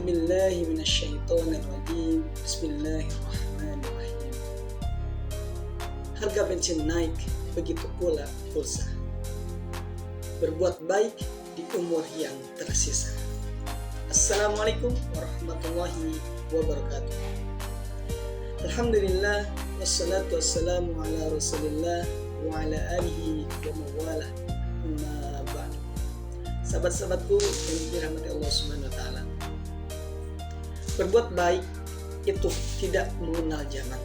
billahi minasyaitonir rajim. Bismillahirrahmanirrahim. Harga bensin naik, begitu pula pulsa. Berbuat baik di umur yang tersisa. Assalamualaikum warahmatullahi wabarakatuh. Alhamdulillah, wassalatu wassalamu ala rasulillah wa ala alihi wa mawalah. Amma ba'du. Sahabat-sahabatku yang dirahmati Allah Subhanahu wa taala. Berbuat baik itu tidak mengenal zaman,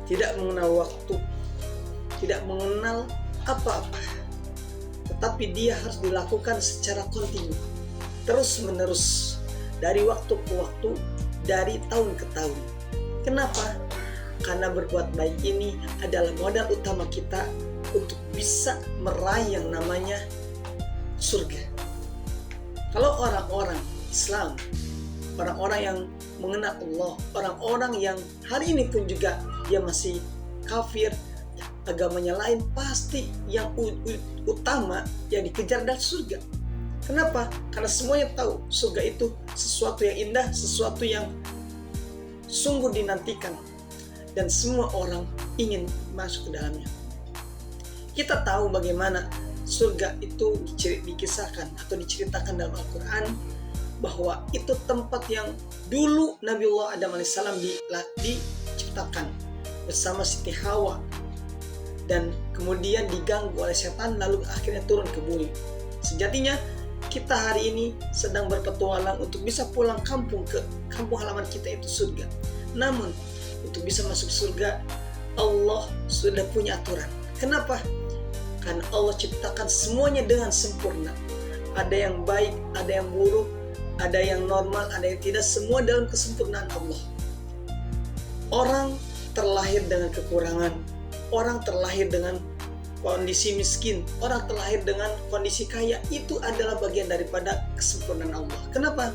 tidak mengenal waktu, tidak mengenal apa-apa. Tetapi dia harus dilakukan secara kontinu, terus-menerus, dari waktu ke waktu, dari tahun ke tahun. Kenapa? Karena berbuat baik ini adalah modal utama kita untuk bisa meraih yang namanya surga. Kalau orang-orang Islam, orang-orang yang mengenal Allah, orang-orang yang hari ini pun juga dia masih kafir, agamanya lain, pasti yang utama yang dikejar adalah surga. Kenapa? Karena semuanya tahu surga itu sesuatu yang indah, sesuatu yang sungguh dinantikan, dan semua orang ingin masuk ke dalamnya. Kita tahu bagaimana surga itu dikisahkan atau diceritakan dalam Al-Quran, bahwa itu tempat yang dulu Nabiullah Adam AS diciptakan bersama Siti Hawa, dan kemudian diganggu oleh setan, lalu akhirnya turun ke bumi. Sejatinya kita hari ini sedang berpetualang untuk bisa pulang kampung, ke kampung halaman kita itu surga. Namun untuk bisa masuk surga, Allah sudah punya aturan. Kenapa? Karena Allah ciptakan semuanya dengan sempurna. Ada yang baik, ada yang buruk, ada yang normal, ada yang tidak, semua dalam kesempurnaan Allah. Orang terlahir dengan kekurangan, orang terlahir dengan kondisi miskin, orang terlahir dengan kondisi kaya, itu adalah bagian daripada kesempurnaan Allah. Kenapa?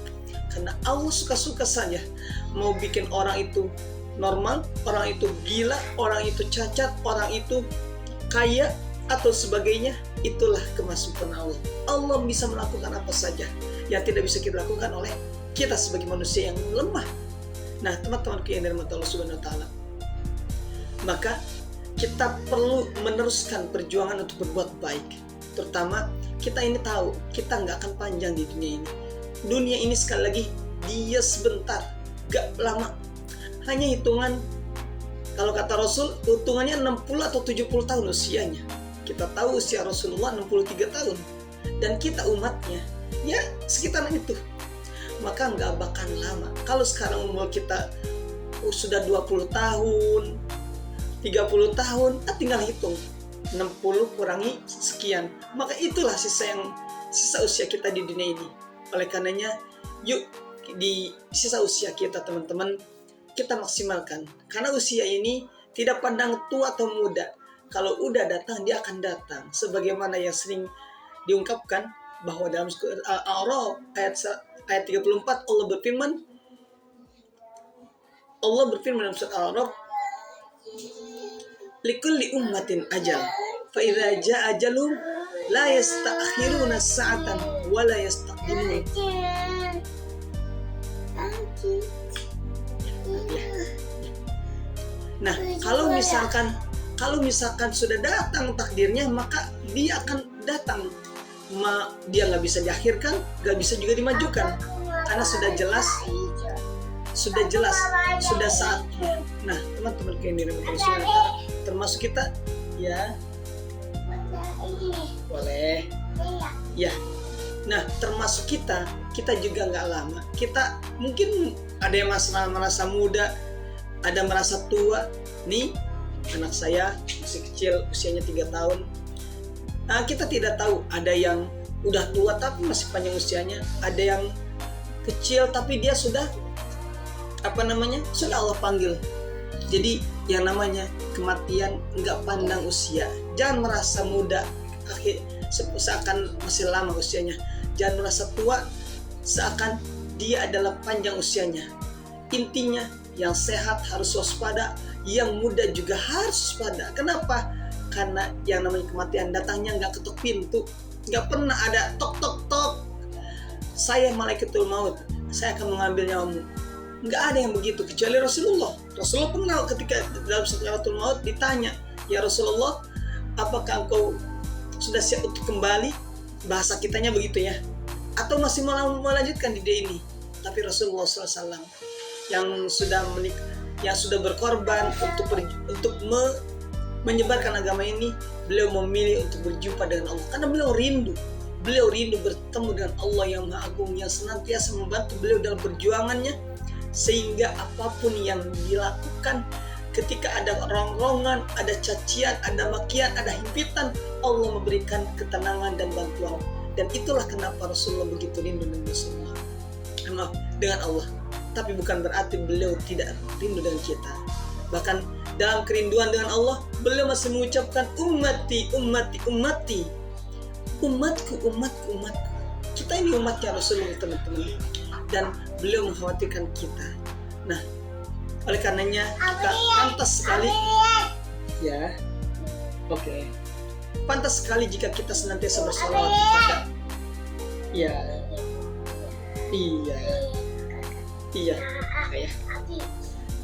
Karena Allah suka-suka saja mau bikin orang itu normal, orang itu gila, orang itu cacat, orang itu kaya atau sebagainya. Itulah kemasukan Allah. Allah bisa melakukan apa saja yang tidak bisa kita lakukan oleh kita sebagai manusia yang lemah. Nah, teman-temanku yang dirahmati Allah Subhanahu wa taala, maka kita perlu meneruskan perjuangan untuk berbuat baik. Terutama kita ini tahu kita nggak akan panjang di dunia ini. Dunia ini sekali lagi dia sebentar, gak lama. Hanya hitungan, kalau kata Rasul, hitungannya 60 atau 70 tahun usianya. Kita tahu usia Rasulullah 63 tahun. Dan kita umatnya, ya sekitaran itu. Maka nggak bakal lama. Kalau sekarang umur kita sudah 20 tahun, 30 tahun, tinggal hitung. 60 kurangi sekian. Maka itulah sisa usia kita di dunia ini. Oleh karenanya, yuk di sisa usia kita teman-teman, kita maksimalkan. Karena usia ini tidak pandang tua atau muda. Kalau udah datang, dia akan datang. Sebagaimana yang sering diungkapkan, bahwa dalam Al-A'raf ayat 34 Allah berfirman dalam surat Al-A'raf, likulli ummatin ajal, fa idza jaa ajalum la yasta'khiruna sa'atan wa la yastaqdimun. Nah, kalau misalkan sudah datang takdirnya, maka dia akan datang. Dia nggak bisa diakhirkan, nggak bisa juga dimajukan, karena sudah jelas, sudah saatnya. Nah, teman-teman yang dirahmati Allah, termasuk kita, ya, boleh, ya. Nah, termasuk kita juga nggak lama. Kita mungkin ada yang merasa muda, ada merasa tua. Nih, anak saya masih kecil, usianya 3 tahun. Nah, kita tidak tahu, ada yang udah tua tapi masih panjang usianya, ada yang kecil tapi dia sudah sudah Allah panggil. Jadi yang namanya kematian nggak pandang usia. Jangan merasa muda seakan masih lama usianya. Jangan merasa tua seakan dia adalah panjang usianya. Intinya, yang sehat harus waspada, yang muda juga harus waspada. Kenapa? Karena yang namanya kematian datangnya nggak ketuk pintu, nggak pernah ada tok tok tok, saya malaikatul maut, saya akan mengambil nyawamu. Nggak ada yang begitu kecuali Rasulullah. Rasulullah pernah ketika dalam sakaratul maut ditanya, ya Rasulullah, apakah engkau sudah siap untuk kembali? Bahasa kitanya begitu ya. Atau masih mau melanjutkan di dunia ini? Tapi Rasulullah SAW yang sudah berkorban untuk menyebarkan agama ini, beliau memilih untuk berjumpa dengan Allah karena beliau rindu bertemu dengan Allah yang Maha Agung, yang senantiasa membantu beliau dalam perjuangannya, sehingga apapun yang dilakukan, ketika ada rongrongan, ada cacian, ada makian, ada himpitan, Allah memberikan ketenangan dan bantuan. Dan itulah kenapa Rasulullah begitu rindu dengan Allah. Tapi bukan berarti beliau tidak rindu dengan kita. Bahkan dalam kerinduan dengan Allah, beliau masih mengucapkan ummati, ummati, ummati. Umatku, umatku, umatku. Kita ini umatnya Rasulullah, teman-teman. Dan beliau mengkhawatirkan kita. Nah, oleh karenanya kita pantas sekali, ya, oke, pantas sekali jika kita senantiasa bersalawat kepada, iya,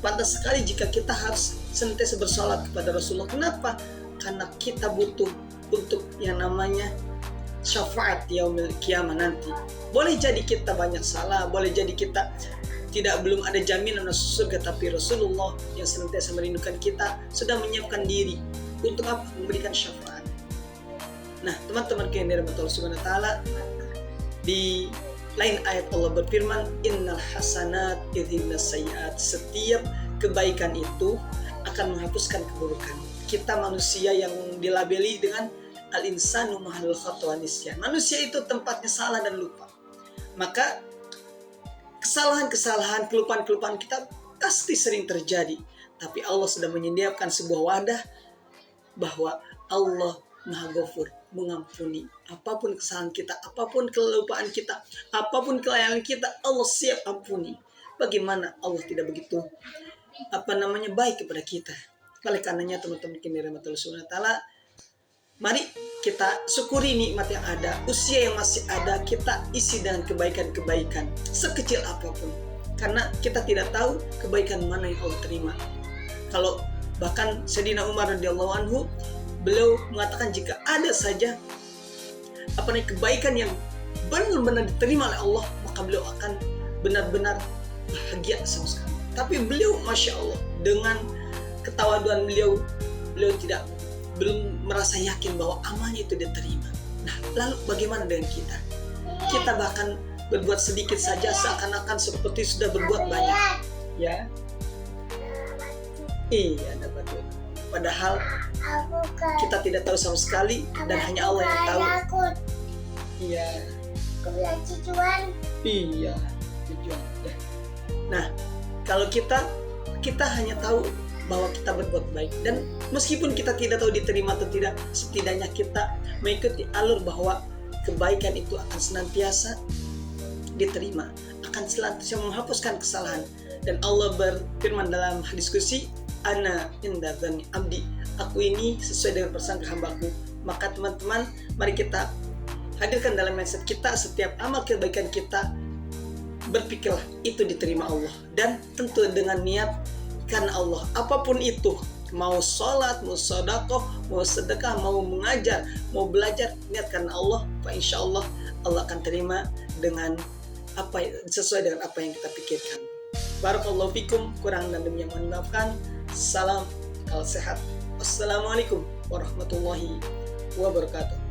pantas sekali jika kita harus senantiasa bersalawat kepada Rasulullah. Kenapa? Karena kita butuh untuk yang namanya syafaat yaumil qiyamah nanti. Boleh jadi kita banyak salah, boleh jadi kita belum ada jaminan masuk surga, tapi Rasulullah yang senantiasa merindukan kita sudah menyiapkan diri untuk apa? Memberikan syafaat. Nah, teman-teman yang dirahmati Allah Subhanahu wa taala, di lain ayat Allah berfirman, innal hasanat yudhibnas sayyi'at. Setiap kebaikan itu akan menghapuskan keburukan. Kita manusia yang dilabeli dengan al-insanu mahal khata' wa nisyan. Manusia itu tempatnya salah dan lupa. Maka kesalahan-kesalahan, kelupaan-kelupaan kita pasti sering terjadi. Tapi Allah sudah menyediakan sebuah wadah bahwa Allah Maha Ghafur, mengampuni apapun kesalahan kita, apapun kelupaan kita, apapun kelalaian kita, Allah siap ampuni. Bagaimana Allah tidak begitu baik kepada kita? Oleh karenanya teman-teman yang dirahmati Allah Subhanahu wa taala, mari kita syukuri nikmat yang ada, usia yang masih ada, kita isi dengan kebaikan-kebaikan sekecil apapun. Karena kita tidak tahu kebaikan mana yang Allah terima. Kalau bahkan Sayyidina Umar radhiyallahu anhu, beliau mengatakan jika ada saja kebaikan yang benar-benar diterima oleh Allah, maka beliau akan benar-benar bahagia sama sekali. Tapi beliau, masya Allah, dengan ketawaduan beliau belum merasa yakin bahwa amalnya itu diterima. Nah, lalu bagaimana dengan kita? Kita bahkan berbuat sedikit saja seakan-akan seperti sudah berbuat banyak, ya? Iya, dapat. Padahal kita tidak tahu sama sekali dan hanya Allah yang tahu. Iya. Iya, tujuan. Nah, kalau kita hanya tahu bahwa kita berbuat baik, dan meskipun kita tidak tahu diterima atau tidak, setidaknya kita mengikuti alur bahwa kebaikan itu akan senantiasa diterima, akan senantiasa menghapuskan kesalahan. Dan Allah berfirman dalam hadis qudsi, ana inda dzanni abdi, aku ini sesuai dengan prasangka hambaku. Maka teman-teman, mari kita hadirkan dalam mindset kita setiap amal kebaikan kita, berpikirlah itu diterima Allah, dan tentu dengan niat karena Allah. Apapun itu, mau sholat, mau sedekah, mau sedekah, mau mengajar, mau belajar, niat karena Allah, insya Allah Allah akan terima dengan sesuai dengan apa yang kita pikirkan. Barakallahu fikum, kurang dan lebih yang mohon dimaafkan. Salam, kalau sehat. Assalamualaikum warahmatullahi wabarakatuh.